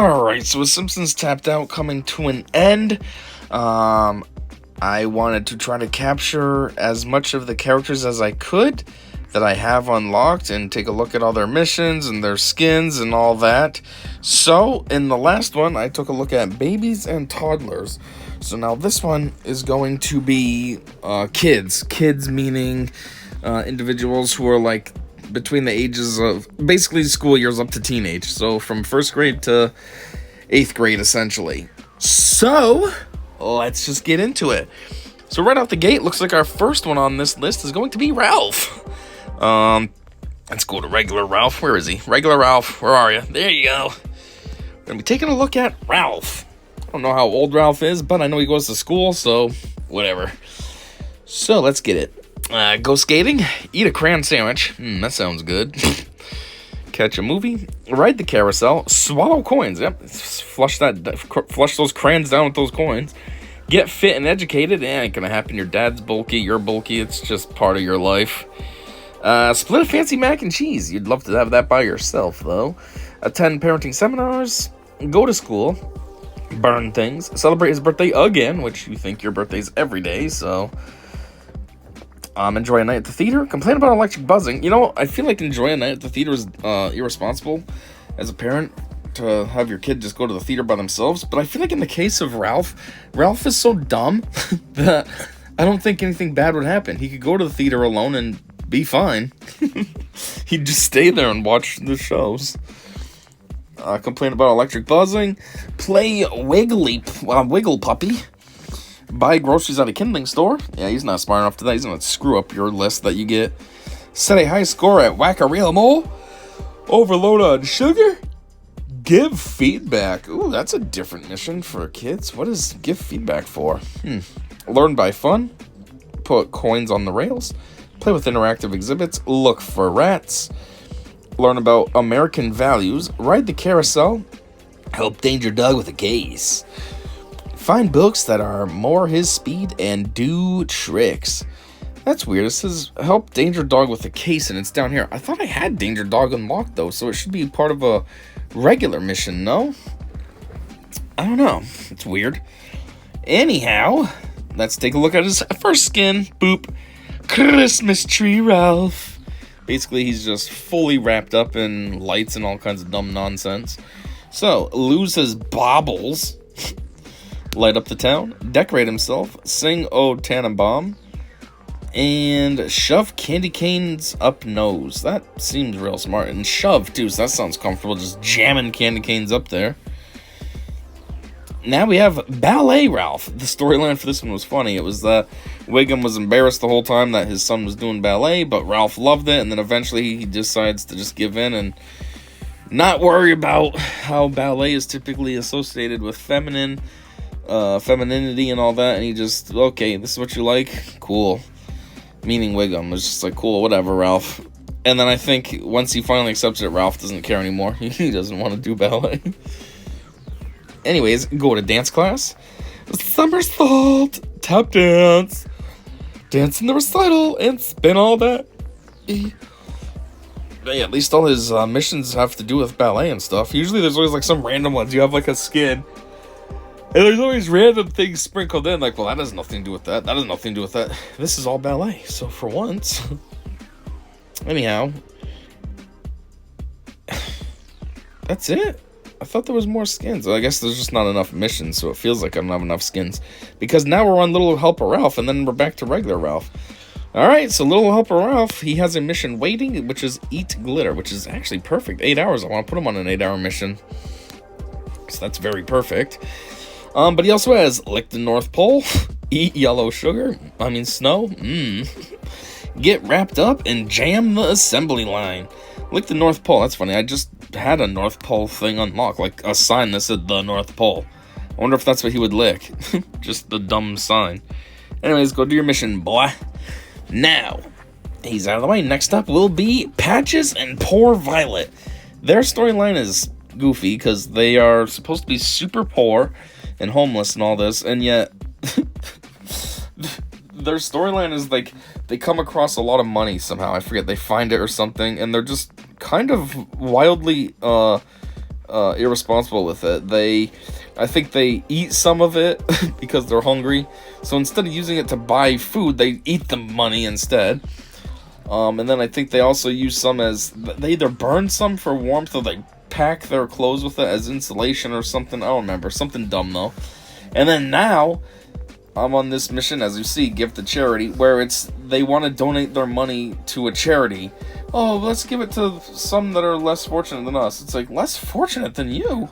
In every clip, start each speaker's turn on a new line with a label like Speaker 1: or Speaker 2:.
Speaker 1: Alright, so with Simpsons Tapped Out coming to an end, I wanted to try to capture as much of the characters as I could that I have unlocked and take a look at all their missions and their skins and all that. So, in the last one, I took a look at babies and toddlers. So now this one is going to be kids. Kids meaning individuals who are like between the ages of basically school years up to teenage. So from 1st grade to 8th grade, essentially. So let's just get into it. So right out the gate, looks like our first one on this list is going to be Ralph. Let's go to regular Ralph. Where is he? Regular Ralph, where are you? There you go. We're gonna be taking a look at Ralph. I don't know how old Ralph is, but I know he goes to school, so whatever. So let's get it. Go skating, eat a crayon sandwich. That sounds good. Catch a movie, ride the carousel, swallow coins. Yep, flush those crayons down with those coins. Get fit and educated. Ain't gonna happen. Your dad's bulky, you're bulky. It's just part of your life. Split a fancy mac and cheese. You'd love to have that by yourself, though. Attend parenting seminars. Go to school. Burn things. Celebrate his birthday again, which you think your birthday's every day, so... enjoy a night at the theater. Complain about electric buzzing. You know, I feel like enjoy a night at the theater is irresponsible as a parent to have your kid just go to the theater by themselves. But I feel like in the case of Ralph is so dumb that I don't think anything bad would happen. He could go to the theater alone and be fine. He'd just stay there and watch the shows. Complain about electric buzzing. Play Wiggle Puppy. Buy groceries at a kindling store. Yeah, he's not smart enough to that. He's going to screw up your list that you get. Set a high score at Whack-A-Reel-A-Mole. Overload on sugar. Give feedback. Ooh, that's a different mission for kids. What is give feedback for? Learn by fun. Put coins on the rails. Play with interactive exhibits. Look for rats. Learn about American values. Ride the carousel. Help Danger Dog with a case. Find books that are more his speed and do tricks. That's weird. It says help Danger Dog with a case and it's down here. I thought I had Danger Dog unlocked though, so it should be part of a regular mission, no? I don't know. It's weird. Anyhow, let's take a look at his first skin. Boop. Christmas tree Ralph. Basically, he's just fully wrapped up in lights and all kinds of dumb nonsense. So, lose his baubles. Light up the town, decorate himself, sing O Tannenbaum, and shove candy canes up nose. That seems real smart. And shove, too, so that sounds comfortable, just jamming candy canes up there. Now we have Ballet Ralph. The storyline for this one was funny. It was that Wiggum was embarrassed the whole time that his son was doing ballet, but Ralph loved it, and then eventually he decides to just give in and not worry about how ballet is typically associated with femininity and all that, and he just, okay, this is what you like? Cool. Meaning Wiggum was just like, cool, whatever, Ralph. And then I think once he finally accepts it, Ralph doesn't care anymore. He doesn't want to do ballet. Anyways, go to dance class. Somersault, tap dance, dance in the recital, and spin all that. But yeah, at least all his missions have to do with ballet and stuff. Usually there's always like some random ones. You have like a skin. And there's always random things sprinkled in, like, well, that has nothing to do with that. That has nothing to do with that. This is all ballet, so for once. Anyhow. That's it? I thought there was more skins. I guess there's just not enough missions, so it feels like I don't have enough skins. Because now we're on Little Helper Ralph, and then we're back to regular Ralph. Alright, so Little Helper Ralph, he has a mission waiting, which is Eat Glitter, which is actually perfect. 8 hours. I want to put him on an 8-hour mission. So that's very perfect. But he also has Lick the North Pole, Eat Yellow Snow, Get Wrapped Up, and Jam the Assembly Line. Lick the North Pole, that's funny, I just had a North Pole thing unlocked, like a sign that said the North Pole. I wonder if that's what he would lick, just the dumb sign. Anyways, go do your mission, boy. Now, he's out of the way, next up will be Patches and Poor Violet. Their storyline is goofy, because they are supposed to be super poor and homeless and all this, and yet their storyline is like they come across a lot of money somehow. I forget, they find it or something, and they're just kind of wildly irresponsible with it. I think they eat some of it because they're hungry. So instead of using it to buy food, they eat the money instead. And then I think they also use some as, they either burn some for warmth or they pack their clothes with it as insulation or something. I don't remember. Something dumb though. And then now, I'm on this mission, as you see, give to charity, where they want to donate their money to a charity. Oh, let's give it to some that are less fortunate than us. It's like, less fortunate than you?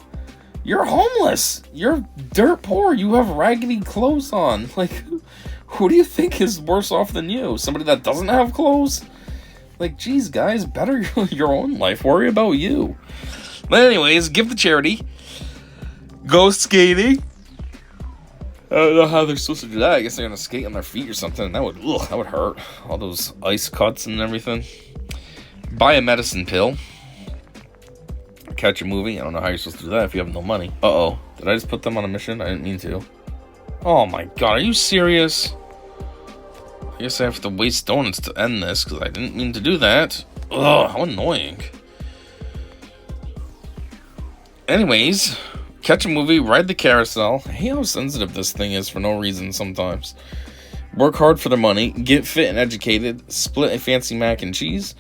Speaker 1: You're homeless. You're dirt poor. You have raggedy clothes on. Like, who do you think is worse off than you? Somebody that doesn't have clothes? Like, geez, guys, better your own life. Worry about you. But anyways, give to charity. Go skating. I don't know how they're supposed to do that. I guess they're gonna skate on their feet or something. That would hurt. All those ice cuts and everything. Buy a medicine pill. Catch a movie. I don't know how you're supposed to do that if you have no money. Uh-oh. Did I just put them on a mission? I didn't mean to. Oh my god, are you serious? I guess I have to waste donuts to end this because I didn't mean to do that. Ugh, how annoying. Anyways, catch a movie, ride the carousel. I hate how sensitive this thing is for no reason sometimes. Work hard for the money, get fit and educated, split a fancy mac and cheese,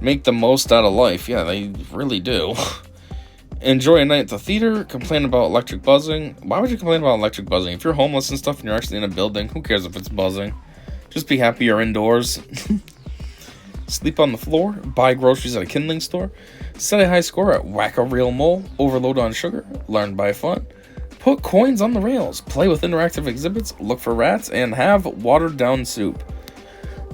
Speaker 1: make the most out of life. Yeah, they really do. Enjoy a night at the theater, complain about electric buzzing. Why would you complain about electric buzzing? If you're homeless and stuff and you're actually in a building, who cares if it's buzzing? Just be happy you're indoors. Sleep on the floor, buy groceries at a kindling store, set a high score at Whack a Real Mole, overload on sugar, learn by fun, put coins on the rails, play with interactive exhibits, look for rats, and have watered down soup.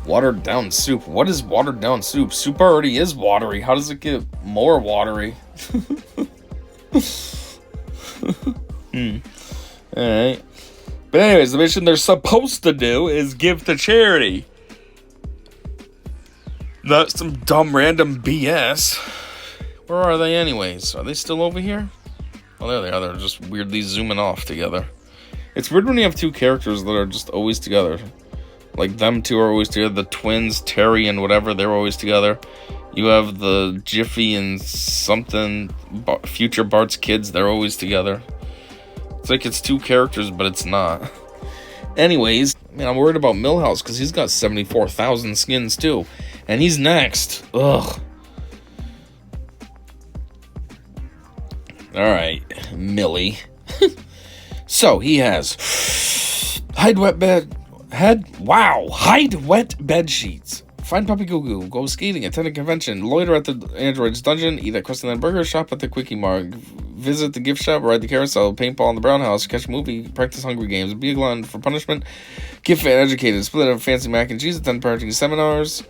Speaker 1: Watered down soup? What is watered down soup? Soup already is watery. How does it get more watery? Alright. But anyways, the mission they're supposed to do is give to charity. Not some dumb random BS. Where are they anyways? Are they still over here? Oh, there they are. They're just weirdly zooming off together. It's weird when you have two characters that are just always together. Like, them two are always together. The twins, Terry and whatever, they're always together. You have the Jiffy and something, future Bart's kids, they're always together. It's like it's two characters, but it's not. Anyways, man, I'm worried about Milhouse, because he's got 74,000 skins, too. And he's next. Ugh. Alright, Millie. So, he has hide wet bed sheets. Find Puppy Goo Goo, go skating, attend a convention, loiter at the Android's dungeon, eat at Krusty Land Burger, shop at the Quickie Mart, visit the gift shop, ride the carousel, paintball in the Brown House, catch a movie, practice Hungry Games, be a glutton for punishment, get fit and educated, split up fancy mac and cheese, attend parenting seminars,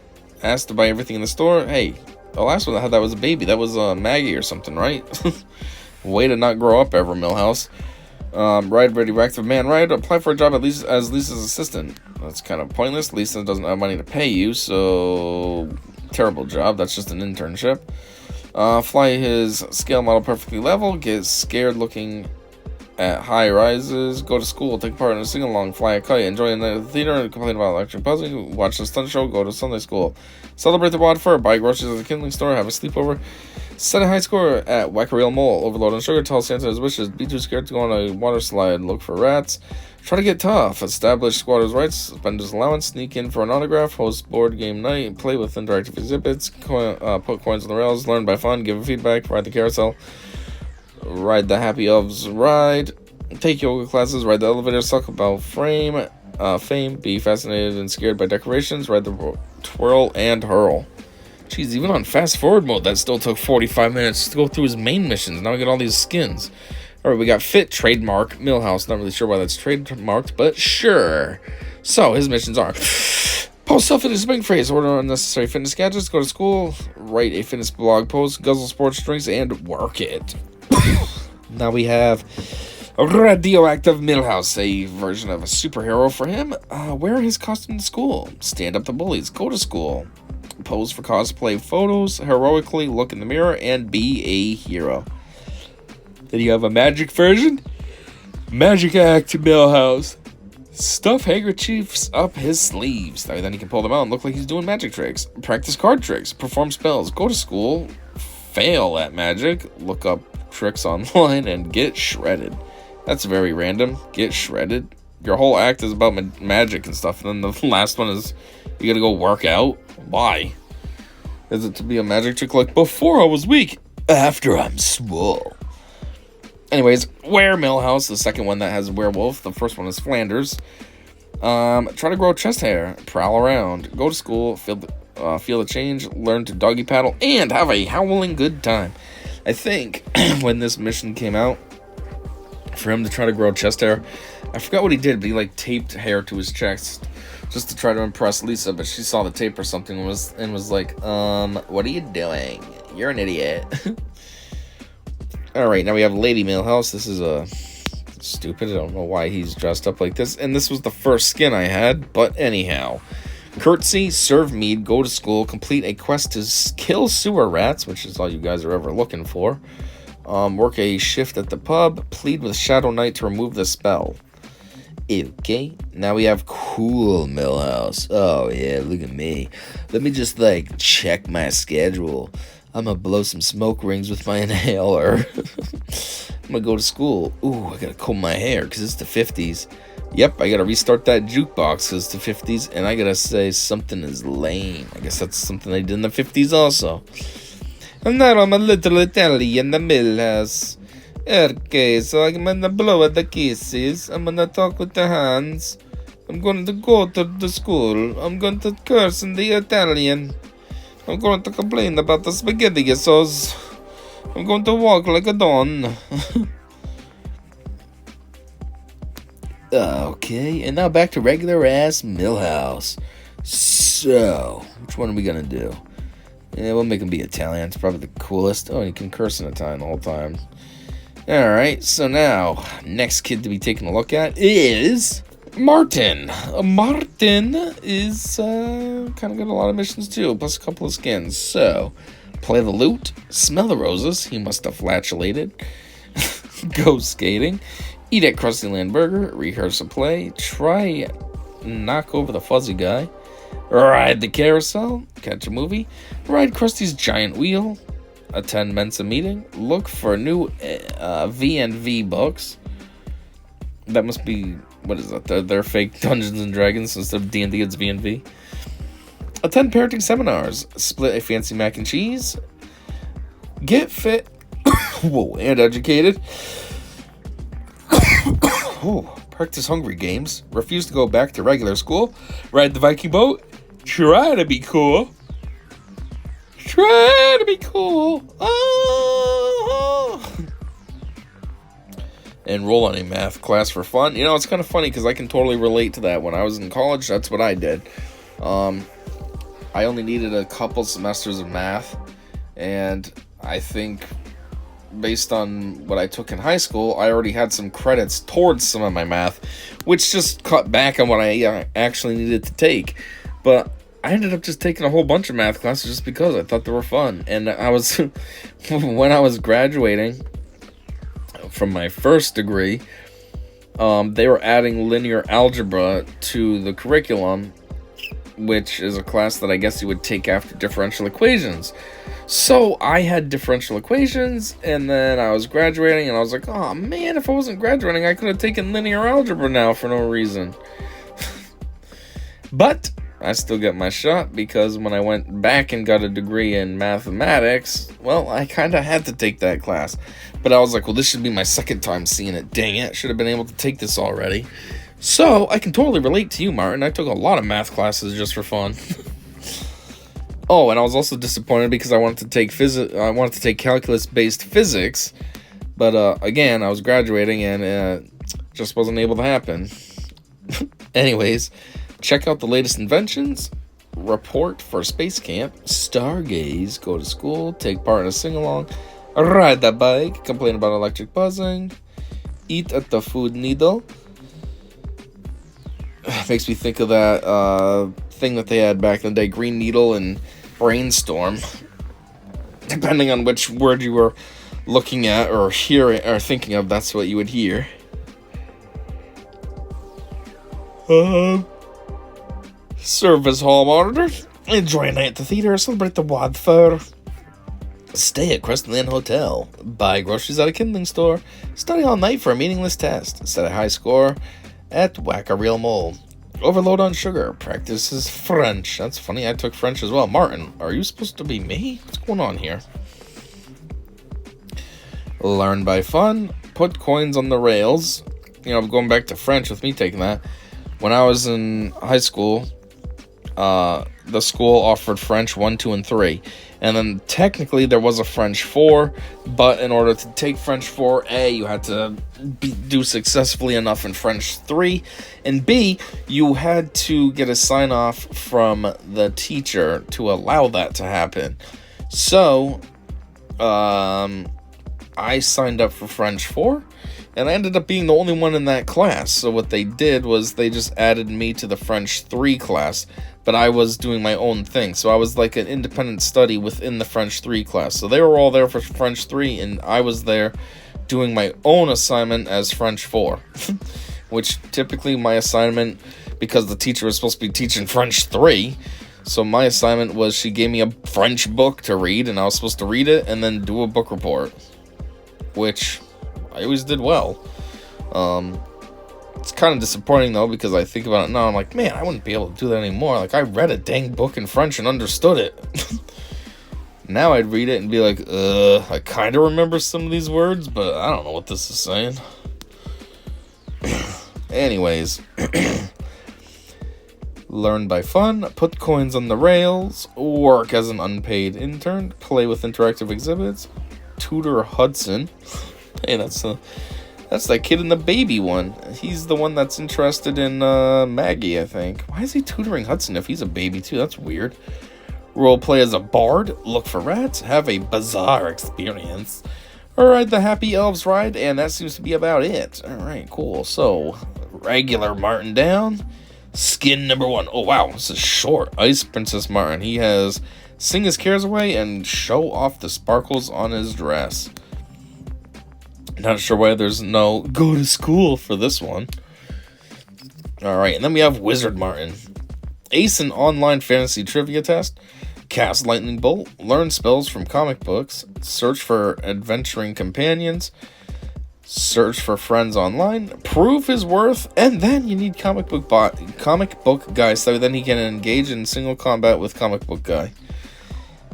Speaker 1: ask to buy everything in the store. Hey, the last one I had that was a baby. That was Maggie or something, right? Way to not grow up ever, Milhouse. Ride radioactive man ride, apply for a job at least as Lisa's assistant. That's kind of pointless. Lisa doesn't have money to pay you, so terrible job. That's just an internship. Fly his scale model perfectly level, get scared looking at high rises, go to school, take part in a sing-along, fly a kite, enjoy a night at the theater, complain about electric buzzing, watch the stunt show, go to Sunday school, celebrate the wad fur, buy groceries at the kindling store, have a sleepover, set a high score at Whack a Real Mole, overload on sugar, tell Santa his wishes, be too scared to go on a water slide, look for rats, try to get tough, establish squatters' rights, spend his allowance, sneak in for an autograph, host board game night, play with interactive exhibits, put coins on the rails, learn by fun, give feedback, ride the carousel, ride the Happy Elves ride, take yoga classes, ride the elevator, suck about fame, be fascinated and scared by decorations, ride the twirl and hurl. Jeez, even on fast forward mode, that still took 45 minutes to go through his main missions. Now we get all these skins. Alright, we got fit, trademark, Milhouse. Not really sure why that's trademarked, but sure. So, his missions are: post self-fitness spring phrase, order unnecessary fitness gadgets, go to school, write a fitness blog post, guzzle sports drinks, and work it. Now we have Radioactive Milhouse, a version of a superhero for him. Wear his costume to school, stand up to bullies, go to school, pose for cosplay photos, heroically look in the mirror, and be a hero. Then you have a magic version. Magic Act Milhouse. Stuff handkerchiefs up his sleeves. Then he can pull them out and look like he's doing magic tricks. Practice card tricks. Perform spells. Go to school. Fail at magic. Look up tricks online and get shredded. That's very random. Get shredded. Your whole act is about magic and stuff, and then the last one is you gotta go work out. Why? Is it to be a magic trick like before I was weak, after I'm swole? Anyways, Were Millhouse, the second one that has werewolf. The first one is Flanders. Try to grow chest hair, prowl around, go to school, feel the change, learn to doggy paddle, and have a howling good time. I think when this mission came out, for him to try to grow chest hair, I forgot what he did, but he like taped hair to his chest just to try to impress Lisa, but she saw the tape or something and was like, what are you doing? You're an idiot. Alright, now we have Lady Millhouse. This is stupid. I don't know why he's dressed up like this. And this was the first skin I had, but anyhow. Curtsy, serve mead, go to school, complete a quest to kill sewer rats, which is all you guys are ever looking for. Work a shift at the pub, plead with Shadow Knight to remove the spell. Okay, now we have Cool Millhouse. Oh yeah, look at me. Let me just check my schedule. I'm gonna blow some smoke rings with my inhaler. I'm gonna go to school. Ooh, I gotta comb my hair because it's the 50s. Yep, I gotta restart that jukebox because it's the 50s. And I gotta say something is lame. I guess that's something I did in the 50s also. And now I'm a little Italian, the Millhouse. Okay, so I'm gonna blow at the kisses. I'm gonna talk with the hands. I'm going to go to the school. I'm going to curse in the Italian. I'm going to complain about the spaghetti sauce. I'm going to walk like a don. Okay, and now back to regular ass Millhouse. So, which one are we gonna do? Yeah, we'll make him be Italian. It's probably the coolest. Oh, and he can curse in Italian the whole time. Alright, so now, next kid to be taking a look at is Martin. Martin is kind of got a lot of missions too, plus a couple of skins. So, play the lute, smell the roses, he must have flatulated, go skating, eat at Krusty Land Burger, rehearse a play, try knock over the fuzzy guy, ride the carousel, catch a movie, ride Krusty's giant wheel, attend Mensa meeting, look for new V&V books. That must be, what is that? They're fake Dungeons and Dragons instead of D&D, it's V&V. Attend parenting seminars, split a fancy mac and cheese, get fit, whoa, and educated. Practice hungry games, refuse to go back to regular school, ride the Viking boat, try to be cool. Try to be cool. Oh. Enroll in a math class for fun. You know, it's kind of funny because I can totally relate to that. When I was in college, that's what I did. I only needed a couple semesters of math, and I think based on what I took in high school, I already had some credits towards some of my math, which just cut back on what I actually needed to take. But I ended up just taking a whole bunch of math classes just because I thought they were fun. And I was, when I was graduating from my first degree, they were adding linear algebra to the curriculum, which is a class that I guess you would take after differential equations. So I had differential equations, and then I was graduating, and I was like, oh man, if I wasn't graduating, I could have taken linear algebra now for no reason. But I still got my shot, because when I went back and got a degree in mathematics, well, I kind of had to take that class. But I was like, well, this should be my second time seeing it. Dang it, should have been able to take this already. So, I can totally relate to you, Martin. I took a lot of math classes just for fun. Oh, and I was also disappointed because I wanted to take calculus-based physics. But, again, I was graduating and it just wasn't able to happen. Anyways, check out the latest inventions, report for space camp, stargaze, go to school, take part in a sing-along, ride the bike, complain about electric buzzing, eat at the food needle. Makes me think of that thing that they had back in the day, Green Needle and Brainstorm. Depending on which word you were looking at or hearing or thinking of, that's what you would hear. Service hall monitor. Enjoy a night at the theater. Celebrate the Wad Fair. Stay at Crescent Inn Hotel. Buy groceries at a kindling store. Study all night for a meaningless test. Set a high score at Whack-A-Real Mole. Overload on sugar. Practices French. That's funny, I took French as well. Martin, are you supposed to be me? What's going on here? Learn by fun. Put coins on the rails. You know, going back to French with me taking that. When I was in high school, the school offered French 1, 2, and 3. And then technically there was a French 4, but in order to take French 4A, you had to do successfully enough in French 3. And B, you had to get a sign-off from the teacher to allow that to happen. So, I signed up for French 4, and I ended up being the only one in that class. So what they did was they just added me to the French 3 class, but I was doing my own thing. So I was like an independent study within the French 3 class. So they were all there for French 3, and I was there doing my own assignment as French 4. Which typically my assignment, because the teacher was supposed to be teaching French 3, so my assignment was she gave me a French book to read, and I was supposed to read it and then do a book report. Which I always did well. It's kind of disappointing though, because I think about it now, I'm like, man, I wouldn't be able to do that anymore. Like, I read a dang book in French and understood it. Now I'd read it and be like, I kind of remember some of these words, but I don't know what this is saying. Anyways. Learn by fun, put coins on the rails, work as an unpaid intern, play with interactive exhibits, tutor Hudson. Hey, that's that kid in the baby one. He's the one that's interested in Maggie, I think. Why is he tutoring Hudson if he's a baby too? That's weird. Role play as a bard, look for rats, have a bizarre experience, or ride the Happy Elves ride, and that seems to be about it. Alright, cool. So, regular Martin down. Skin number 1. Oh wow, this is short. Ice Princess Martin. He has sing his cares away and show off the sparkles on his dress. Not sure why there's no go to school for this one. Alright, and then we have Wizard Martin. Ace an online fantasy trivia test. Cast lightning bolt. Learn spells from comic books. Search for adventuring companions. Search for friends online. Prove his worth. And then you need comic book guy, so then he can engage in single combat with comic book guy.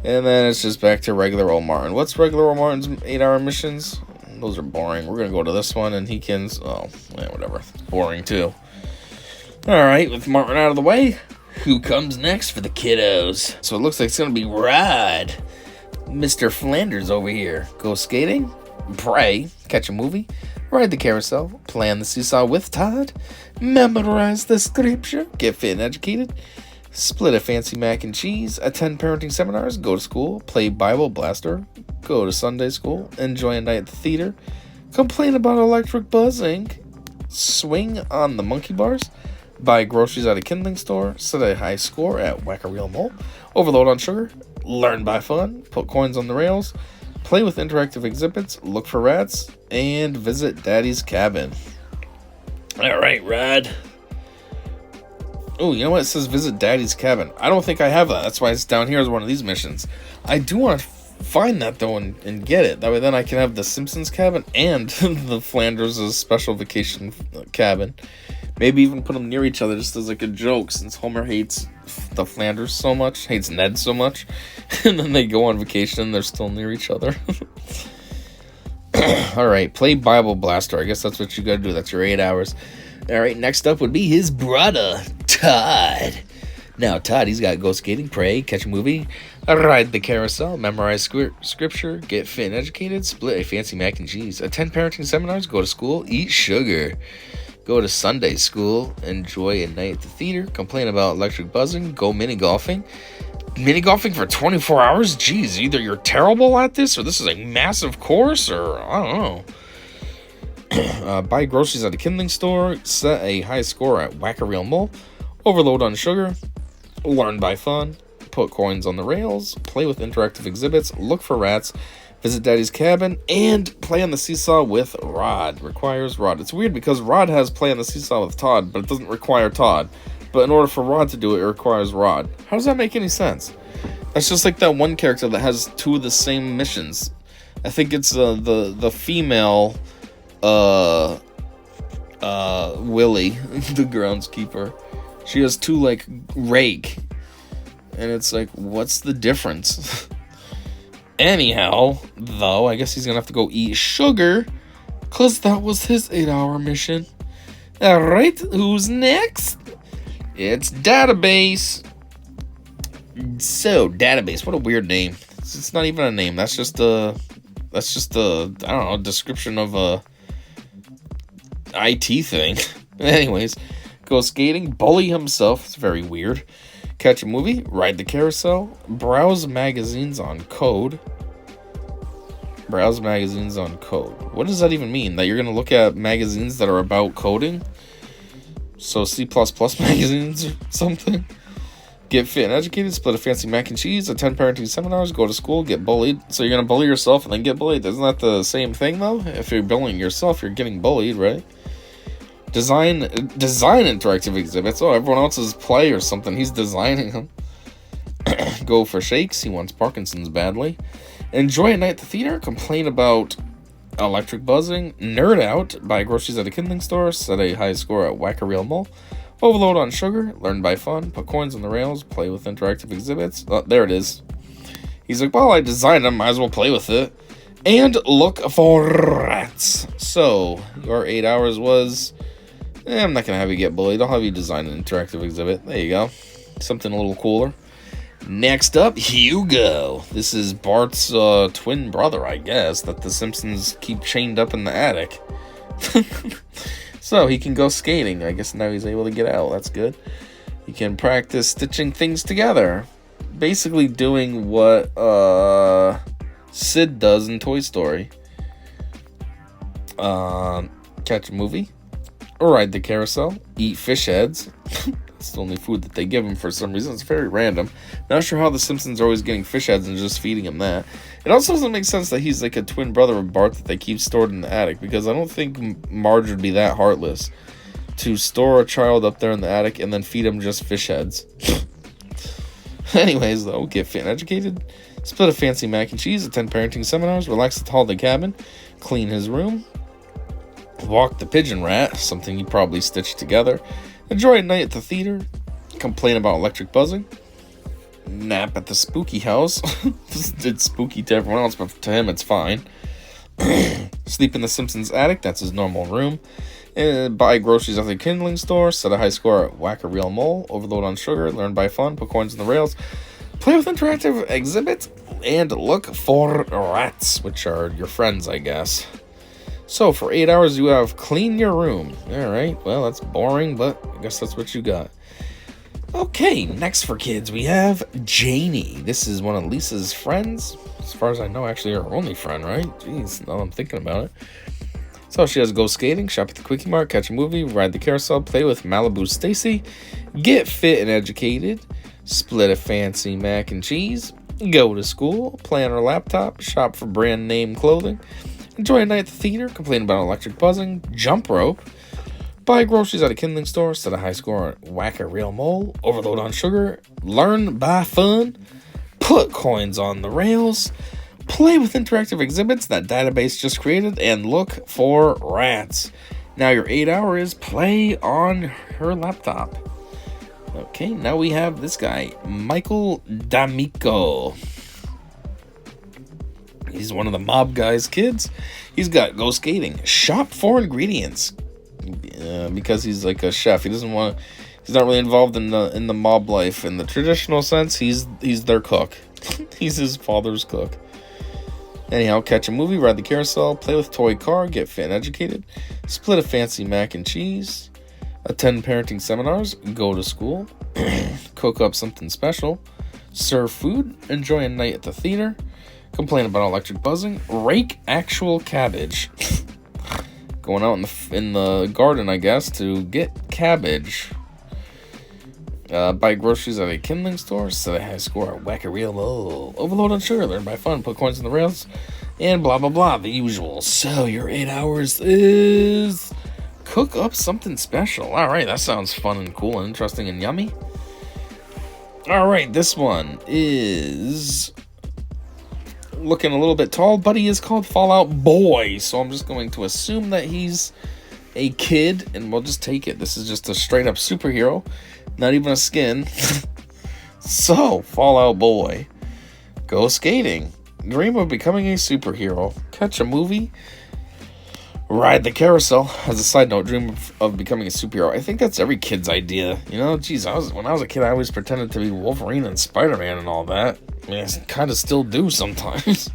Speaker 1: And then it's just back to regular old Martin. What's regular old Martin's 8-hour missions? Those are boring. We're going to go to this one, and he can... Oh, yeah, whatever. Boring, too. Alright, with Martin out of the way, who comes next for the kiddos? So it looks like it's going to be Rod. Mr. Flanders over here. Go skating, pray, catch a movie, ride the carousel, play on the seesaw with Todd, memorize the scripture, get fit and educated, split a fancy mac and cheese, attend parenting seminars, go to school, play Bible Blaster, go to Sunday school, enjoy a night at the theater, complain about electric buzzing, swing on the monkey bars, buy groceries at a kindling store, set a high score at Whack-A-Real Mole, overload on sugar, learn by fun, put coins on the rails, play with interactive exhibits, look for rats, and visit Daddy's cabin. Alright, Rod. Oh, you know what? It says visit Daddy's cabin. I don't think I have that. That's why it's down here as one of these missions. I do want to find that, though, and get it. That way then I can have the Simpsons cabin and the Flanders' special vacation cabin. Maybe even put them near each other just as like a joke, since Homer hates the Flanders so much, hates Ned so much. And then they go on vacation and they're still near each other. Alright, play Bible Blaster. I guess that's what you gotta do. That's your 8 hours. Alright, next up would be his brother, Todd. Now, Todd, he's got to go skating, pray, catch a movie, ride the carousel, memorize scripture, get fit and educated, split a fancy mac and cheese, attend parenting seminars, go to school, eat sugar, go to Sunday school, enjoy a night at the theater, complain about electric buzzing, go mini golfing. Mini golfing for 24 hours? Jeez, either you're terrible at this, or this is a massive course, or I don't know. Buy groceries at a kindling store, set a high score at Whack-A-Real Mole, overload on sugar, learn by fun, put coins on the rails, play with interactive exhibits, look for rats, visit Daddy's cabin, and play on the seesaw with Rod. Requires Rod. It's weird because Rod has play on the seesaw with Todd, but it doesn't require Todd. But in order for Rod to do it, it requires Rod. How does that make any sense? That's just like that one character that has two of the same missions. I think it's the female Willie, the groundskeeper. She has two, like, rake. And it's like, what's the difference? Anyhow, though, I guess he's gonna have to go eat sugar, 'cause that was his 8-hour mission. Alright, who's next? It's Database. So, Database, what a weird name. It's not even a name, that's just a, I don't know, description of a IT thing. Anyways, go skating, bully himself, it's very weird. Catch a movie, ride the carousel, browse magazines on code. Browse magazines on code. What does that even mean? That you're going to look at magazines that are about coding? So C++ magazines or something? Get fit and educated, split a fancy mac and cheese, attend parenting seminars, go to school, get bullied. So you're going to bully yourself and then get bullied. Isn't that the same thing, though? If you're bullying yourself, you're getting bullied, right? Design interactive exhibits. Oh, everyone else's play or something. He's designing them. Go for shakes. He wants Parkinson's badly. Enjoy a night at the theater. Complain about electric buzzing. Nerd out. Buy groceries at a kindling store. Set a high score at Whack-A-Reel Mall. Overload on sugar. Learn by fun. Put coins on the rails. Play with interactive exhibits. Oh, there it is. He's like, well, I designed them. Might as well play with it. And look for rats. So, your 8 hours was... I'm not going to have you get bullied. I'll have you design an interactive exhibit. There you go. Something a little cooler. Next up, Hugo. This is Bart's twin brother, I guess, that the Simpsons keep chained up in the attic. So he can go skating. I guess now he's able to get out. That's good. He can practice stitching things together. Basically doing what Sid does in Toy Story. Catch a movie. Or ride the carousel. Eat fish heads. It's the only food that they give him for some reason. It's very random. Not sure how the Simpsons are always getting fish heads and just feeding him that. It also doesn't make sense that he's like a twin brother of Bart that they keep stored in the attic, because I don't think Marge would be that heartless to store a child up there in the attic and then feed him just fish heads. Anyways, though, get fit and educated. Split a fancy mac and cheese. Attend parenting seminars. Relax at the holiday cabin. Clean his room. Walk the pigeon rat, something you probably stitched together. Enjoy a night at the theater. Complain about electric buzzing. Nap at the spooky house. It's spooky to everyone else, but to him it's fine. Sleep in the Simpsons attic, that's his normal room. Buy groceries at the kindling store. Set a high score at Whack-A-Reel Mall. Overload on sugar. Learn by fun. Put coins on the rails. Play with interactive exhibits. And look for rats, which are your friends, I guess. So, for 8 hours, you have clean your room. Alright, well, that's boring, but I guess that's what you got. Okay, next for kids, we have Janie. This is one of Lisa's friends. As far as I know, actually her only friend, right? Jeez, now I'm thinking about it. So, she has to go skating, shop at the Quickie Mart, catch a movie, ride the carousel, play with Malibu Stacy, get fit and educated, split a fancy mac and cheese, go to school, play on her laptop, shop for brand name clothing, enjoy a night at the theater, complain about electric buzzing, jump rope, buy groceries at a kindling store, set a high score at Whack-A-Reel Mall, overload on sugar, learn by fun, put coins on the rails, play with interactive exhibits that Database just created, and look for rats. Now your 8 hour is play on her laptop. Okay, now we have this guy, Michael D'Amico. He's one of the mob guy's kids. He's got go skating, shop for ingredients, because he's like a chef. He doesn't want. He's not really involved in the mob life in the traditional sense. He's their cook. He's his father's cook. Anyhow, catch a movie, ride the carousel, play with toy car, get fit and educated, split a fancy mac and cheese, attend parenting seminars, go to school, cook up something special, serve food, enjoy a night at the theater, complain about electric buzzing, rake actual cabbage. Going out in the garden, I guess, to get cabbage. Buy groceries at a kindling store, set a high score at Whack-A-Reel Mall, overload on sugar, learn by fun, put coins on the rails, and blah blah blah, the usual. So your 8 hours is cook up something special. Alright, that sounds fun and cool and interesting and yummy. All right, this one is looking a little bit tall, but he is called Fallout Boy, so I'm just going to assume that he's a kid, and we'll just take it. This is just a straight up superhero, not even a skin. So, Fallout Boy, go skating, dream of becoming a superhero, catch a movie, ride the carousel. As a side note, dream of becoming a superhero. I think that's every kid's idea. You know, geez, when I was a kid, I always pretended to be Wolverine and Spider-Man and all that. I mean, I kind of still do sometimes.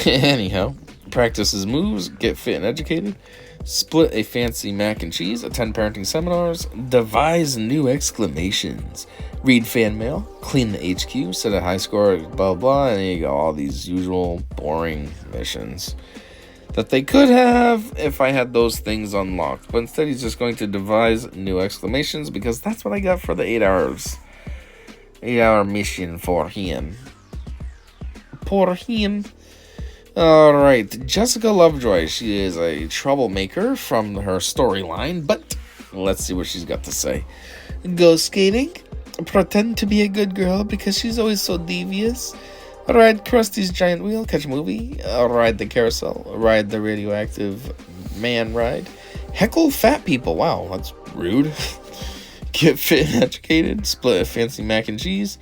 Speaker 1: Anyhow, practice his moves, get fit and educated, split a fancy mac and cheese, attend parenting seminars, devise new exclamations, read fan mail, clean the HQ, set a high score, blah, blah, and there you go, all these usual boring missions that they could have if I had those things unlocked. But instead, he's just going to devise new exclamations because that's what I got for the 8 hours. 8-hour mission for him. Poor him. Alright, Jessica Lovejoy. She is a troublemaker from her storyline, but let's see what she's got to say. Go skating, pretend to be a good girl because she's always so devious. Ride Krusty's giant wheel, catch a movie, ride the carousel, ride the radioactive man ride, heckle fat people. Wow, that's rude. Get fit and educated, split a fancy mac and cheese,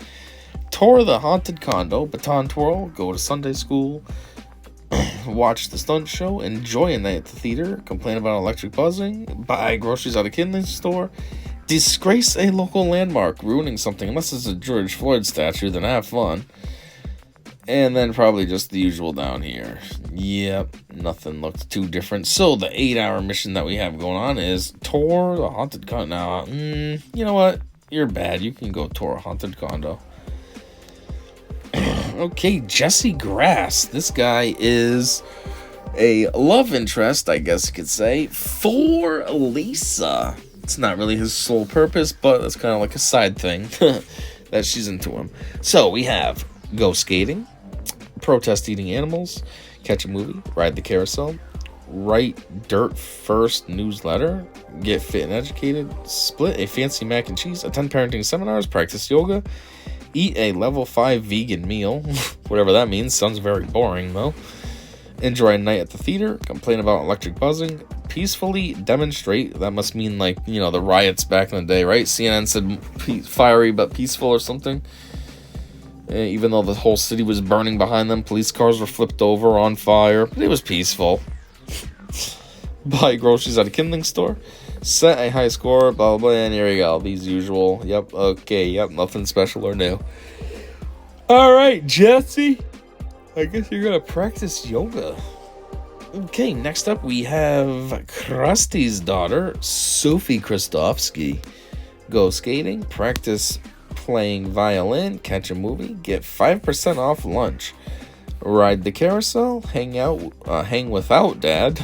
Speaker 1: tour the haunted condo, baton twirl, go to Sunday school, watch the stunt show, enjoy a night at the theater, complain about electric buzzing, buy groceries at a kidney store, disgrace a local landmark, ruining something. Unless it's a George Floyd statue, then have fun. And then probably just the usual down here. Yep, nothing looked too different. So the 8-hour mission that we have going on is tour the haunted condo. Now, you know what? You're bad. You can go tour a haunted condo. Okay, Jesse Grass. This guy is a love interest, I guess you could say, for Lisa. It's not really his sole purpose, but that's kind of like a side thing that she's into him. So we have go skating, protest eating animals, catch a movie, ride the carousel, write dirt first newsletter, get fit and educated, split a fancy mac and cheese, attend parenting seminars, practice yoga, eat a level 5 vegan meal, whatever that means. Sounds very boring though. Enjoy a night at the theater, complain about electric buzzing, peacefully demonstrate. That must mean like, you know, the riots back in the day, right? CNN said fiery but peaceful or something. Even though the whole city was burning behind them, police cars were flipped over on fire, but it was peaceful. Buy groceries at a kindling store, set a high score, blah, blah, blah, and here we go. These usual, yep, okay, yep, nothing special or new. Alright, Jesse, I guess you're gonna practice yoga. Okay, next up we have Krusty's daughter, Sophie Christofsky. Go skating, practice playing violin, catch a movie, get 5% off lunch, ride the carousel, hang without dad,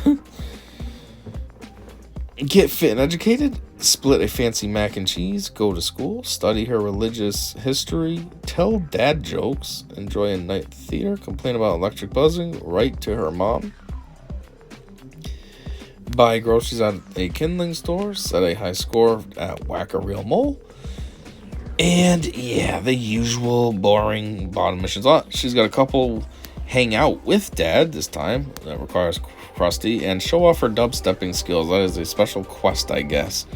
Speaker 1: get fit and educated, split a fancy mac and cheese, go to school, study her religious history, tell dad jokes, enjoy a night at the theater, complain about electric buzzing, write to her mom, buy groceries at a kindling store, set a high score at Whack-A-Real Mole, and yeah, the usual boring bottom missions. She's got a couple hang out with dad this time. That requires Krusty. And show off her dubstepping skills. That is a special quest, I guess.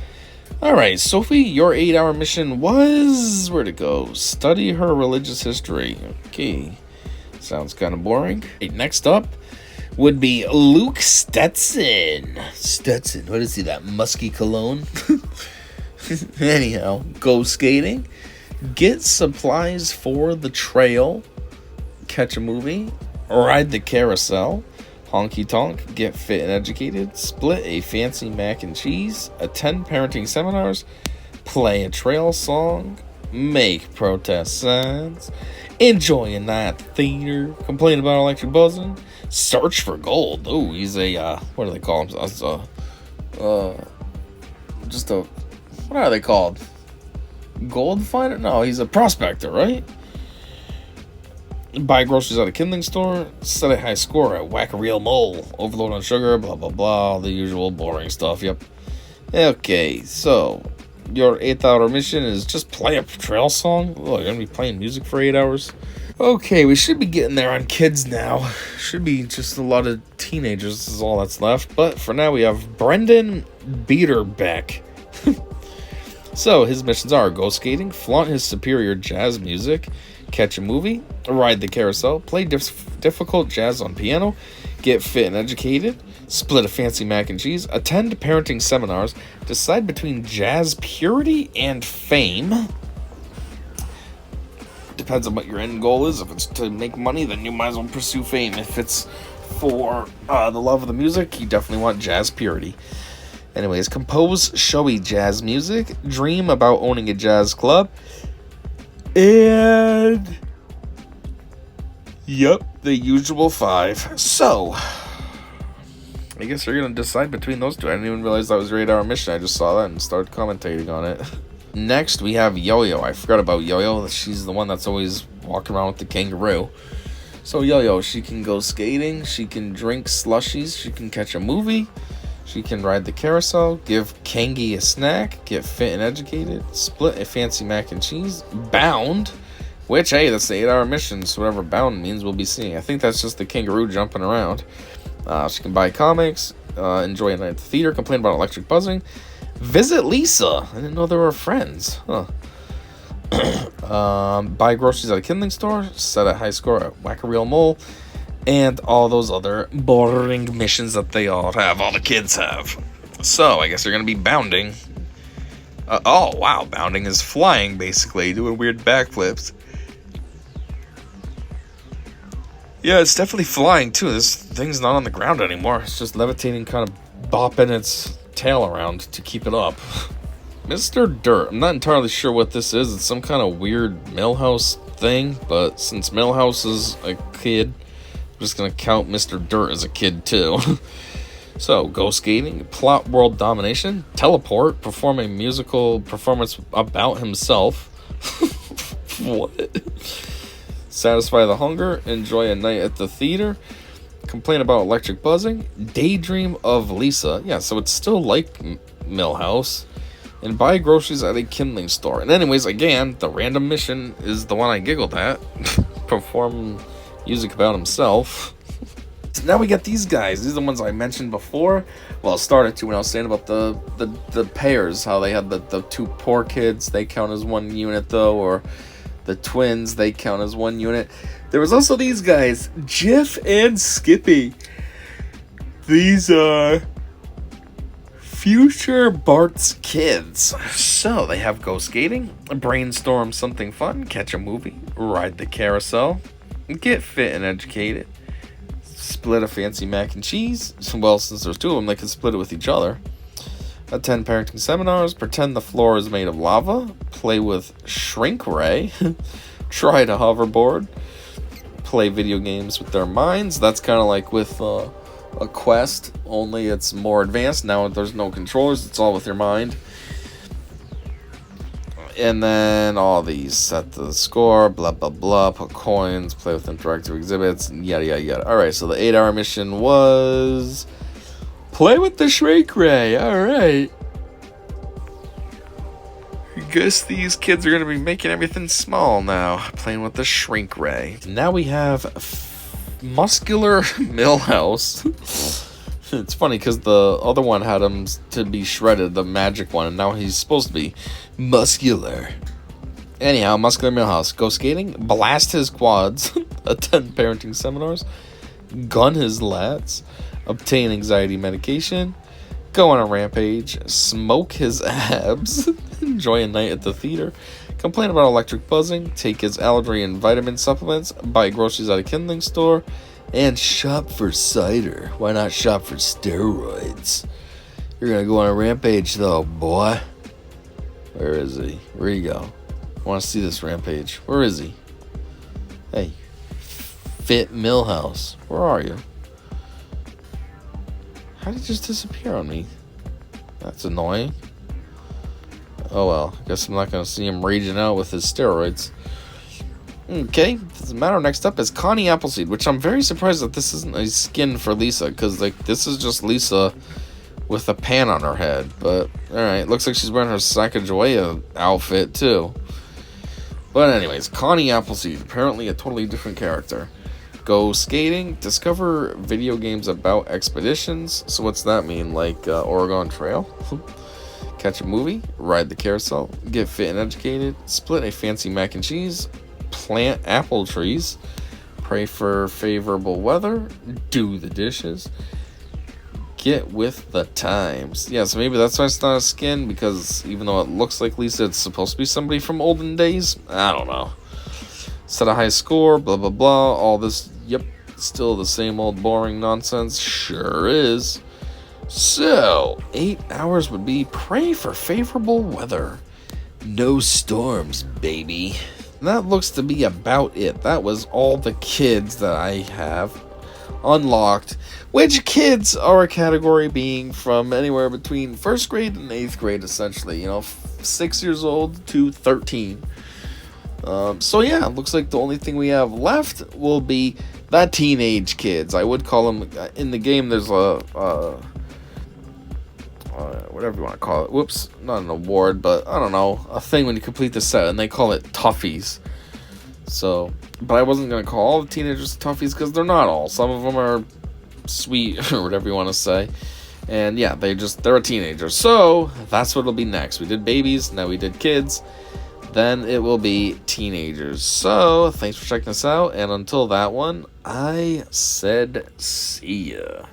Speaker 1: Alright, Sophie, your 8-hour mission was... where'd it go? Study her religious history. Okay. Sounds kind of boring. Okay, next up would be Luke Stetson. Stetson, what is he, that musky cologne? Anyhow, go skating, get supplies for the trail, catch a movie, ride the carousel, honky tonk, get fit and educated, split a fancy mac and cheese, attend parenting seminars, play a trail song, make protest signs, enjoy a night at the theater, complain about electric buzzing, search for gold. Oh, he's a, what do they call him? What are they called? Gold finder? No, he's a prospector, right? Buy groceries at a kindling store, set a high score at Whack-A-Real Mole, overload on sugar, blah, blah, blah, the usual boring stuff, yep. Okay, so, Your 8th hour mission is just play a trail song? Oh, you're gonna be playing music for 8 hours? Okay, we should be getting there on kids now. Should be just a lot of teenagers, this is all that's left. But for now, we have Brendan Beaterbeck. So, his missions are go skating, flaunt his superior jazz music, catch a movie, ride the carousel, play difficult jazz on piano, get fit and educated, split a fancy mac and cheese, attend parenting seminars, decide between jazz purity and fame. Depends on what your end goal is. If it's to make money, then you might as well pursue fame. If it's for the love of the music, you definitely want jazz purity. Anyways, compose showy jazz music, dream about owning a jazz club, and yep, the usual 5. So, I guess you're going to decide between those two. I didn't even realize that was your 8-hour mission. I just saw that and started commentating on it. Next, we have Yo-Yo. I forgot about Yo-Yo. She's the one that's always walking around with the kangaroo. So Yo-Yo, she can go skating, she can drink slushies, she can catch a movie, she can ride the carousel, give Kangi a snack, get fit and educated, split a fancy mac and cheese, bound, which, hey, that's the 8-hour mission, so whatever bound means we'll be seeing. I think that's just the kangaroo jumping around. She can buy comics, enjoy a night at the theater, complain about electric buzzing, visit Lisa. I didn't know they were friends. Huh. Buy groceries at a kindling store, set a high score at Whack-A-Reel Mole, and all those other boring missions that they all have, all the kids have. So, I guess they're going to be bounding. Oh, wow, bounding is flying, basically, doing weird backflips. Yeah, it's definitely flying, too. This thing's not on the ground anymore. It's just levitating, kind of bopping its tail around to keep it up. Mr. Dirt. I'm not entirely sure what this is. It's some kind of weird Millhouse thing, but since Millhouse is a kid, I'm just going to count Mr. Dirt as a kid, too. So, go skating, plot world domination, teleport, perform a musical performance about himself. What? Satisfy the hunger, enjoy a night at the theater, complain about electric buzzing, daydream of Lisa. Yeah, so it's still like Millhouse. And buy groceries at a kindling store. And anyways, again, the random mission is the one I giggled at. Perform music about himself. So now we got these guys. These are the ones I mentioned before. Well, started to when I was saying about the pairs. How they had the 2 poor kids. They count as 1 unit, though. Or the twins, they count as 1 unit. There was also these guys, Jiff and Skippy. These are future Bart's kids. So they have go skating, brainstorm something fun, catch a movie, ride the carousel, get fit and educated, split a fancy mac and cheese. Well, since there's 2 of them, they can split it with each other. Attend parenting seminars, pretend the floor is made of lava, play with shrink ray, try to hoverboard, play video games with their minds. That's kind of like with a quest, only it's more advanced. Now there's no controllers, it's all with your mind. And then all these, set the score, blah blah blah, put coins, play with interactive exhibits, yada yada yada. Alright, so the 8-hour mission was play with the shrink ray. Alright, I guess these kids are going to be making everything small now, playing with the shrink ray. Now we have muscular Millhouse. It's funny because the other one had him to be shredded, the magic one, and now he's supposed to be muscular. Anyhow, muscular Millhouse. Go skating, blast his quads, attend parenting seminars, gun his lats, obtain anxiety medication, go on a rampage, smoke his abs, enjoy a night at the theater, complain about electric buzzing, take his allergy and vitamin supplements, buy groceries at a kindling store, and shop for cider. Why not shop for steroids? You're gonna go on a rampage though, boy. Where is he? Where you go? I want to see this rampage. Where is he? Hey, Fit Millhouse, where are you? How did he just disappear on me? That's annoying. Oh well, I guess I'm not gonna see him raging out with his steroids. Okay, doesn't matter. Next up is Connie Appleseed, which I'm very surprised that this isn't a skin for Lisa, because like this is just Lisa with a pan on her head. But alright, looks like she's wearing her Sacagawea outfit too. But anyways, Connie Appleseed, apparently a totally different character. Go skating, discover video games about expeditions. So what's that mean? Like Oregon Trail? Catch a movie, ride the carousel, get fit and educated, split a fancy mac and cheese, plant apple trees, pray for favorable weather, do the dishes, get with the times. Yeah, so maybe that's why it's not a skin, because even though it looks like Lisa, it's supposed to be somebody from olden days. I don't know. Set a high score, blah blah blah, all this, yep, still the same old boring nonsense. Sure is. So, 8 hours would be pray for favorable weather. No storms, baby. And that looks to be about it. That was all the kids that I have unlocked. Which kids are a category being from anywhere between 1st grade and 8th grade, essentially. 6 years old to 13. So yeah, it looks like the only thing we have left will be the teenage kids. I would call them, in the game there's whatever you want to call it. Whoops, not an award, but I don't know, a thing when you complete the set, and they call it Toughies. So, but I wasn't going to call all the teenagers Toughies, because they're not all. Some of them are sweet, or whatever you want to say. And yeah, they're a teenager. So, that's what it'll be next. We did babies, now we did kids. Then it will be teenagers. So, thanks for checking us out, and until that one, I said see ya.